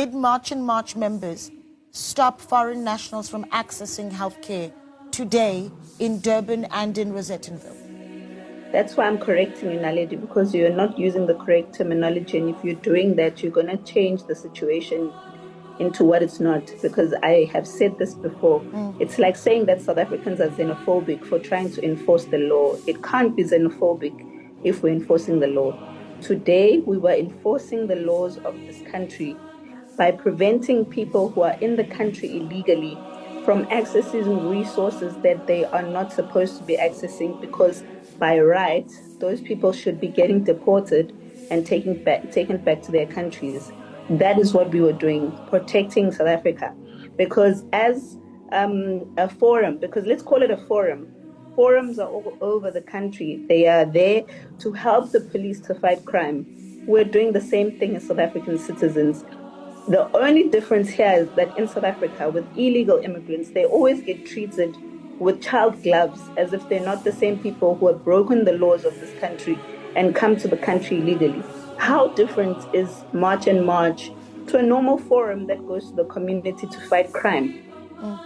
Did March and March members stop foreign nationals from accessing healthcare today in Durban and in Rosettenville? That's why I'm correcting you, Naledi, because you're not using the correct terminology. And if you're doing that, you're going to change the situation into what it's not. Because I have said this before. It's like saying that South Africans are xenophobic for trying to enforce the law. It can't be xenophobic if we're enforcing the law. Today, we were enforcing the laws of this country by preventing people who are in the country illegally from accessing resources that they are not supposed to be accessing, because by right, those people should be getting deported and taken back to their countries. That is what we were doing, protecting South Africa. Because as a forum, because let's call it a forum, forums are all over the country. They are there to help the police to fight crime. We're doing the same thing as South African citizens. The only difference here is that in South Africa, with illegal immigrants, they always get treated with child gloves, as if they're not the same people who have broken the laws of this country and come to the country illegally. How different is March and March to a normal forum that goes to the community to fight crime?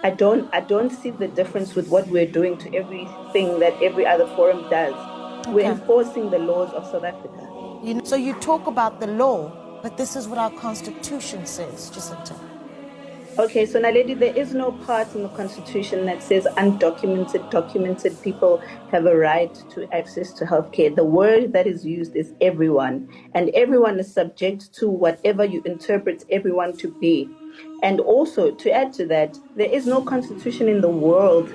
I don't see the difference with what we're doing to everything that every other forum does. We're enforcing the laws of South Africa. So you talk about the law, but this is what our Constitution says, Jacinta. Okay, so Naledi, there is no part in the Constitution that says documented people have a right to access to healthcare. The word that is used is everyone, and everyone is subject to whatever you interpret everyone to be. And also, to add to that, there is no constitution in the world,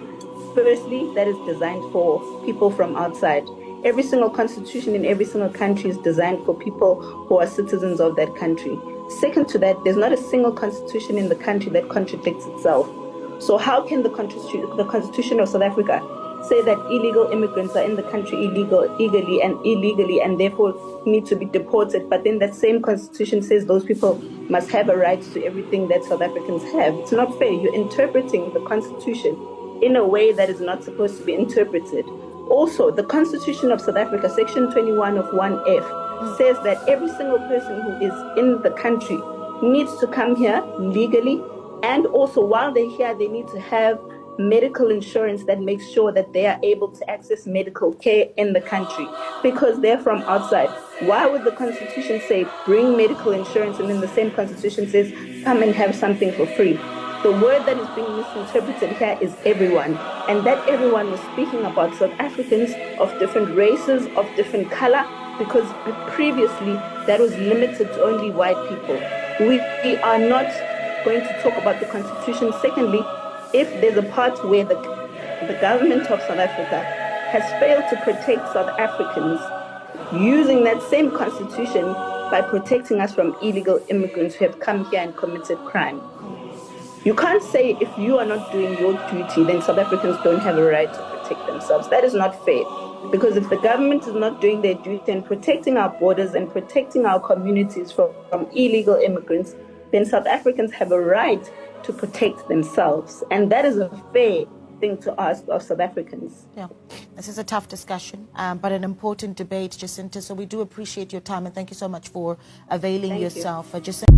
firstly, that is designed for people from outside. Every single constitution in every single country is designed for people who are citizens of that country. Second to that, there's not a single constitution in the country that contradicts itself. So how can the Constitution of South Africa say that illegal immigrants are in the country illegally and therefore need to be deported, but then that same constitution says those people must have a right to everything that South Africans have? It's not fair. You're interpreting the Constitution in a way that is not supposed to be interpreted. Also, the Constitution of South Africa, Section 21 of 1F, says that every single person who is in the country needs to come here legally, and also while they're here, they need to have medical insurance that makes sure that they are able to access medical care in the country, because they're from outside. Why would the Constitution say bring medical insurance and then the same Constitution says come and have something for free? The word that is being misinterpreted here is everyone, and that everyone was speaking about South Africans of different races, of different color, because previously that was limited to only white people. We are not going to talk about the Constitution. Secondly, if there's a part where the government of South Africa has failed to protect South Africans using that same Constitution by protecting us from illegal immigrants who have come here and committed crime. You can't say if you are not doing your duty, then South Africans don't have a right to protect themselves. That is not fair. Because if the government is not doing their duty and protecting our borders and protecting our communities from illegal immigrants, then South Africans have a right to protect themselves. And that is a fair thing to ask of South Africans. Yeah, this is a tough discussion, but an important debate, Jacinta. So we do appreciate your time, and thank you so much for availing yourself. Jacinta.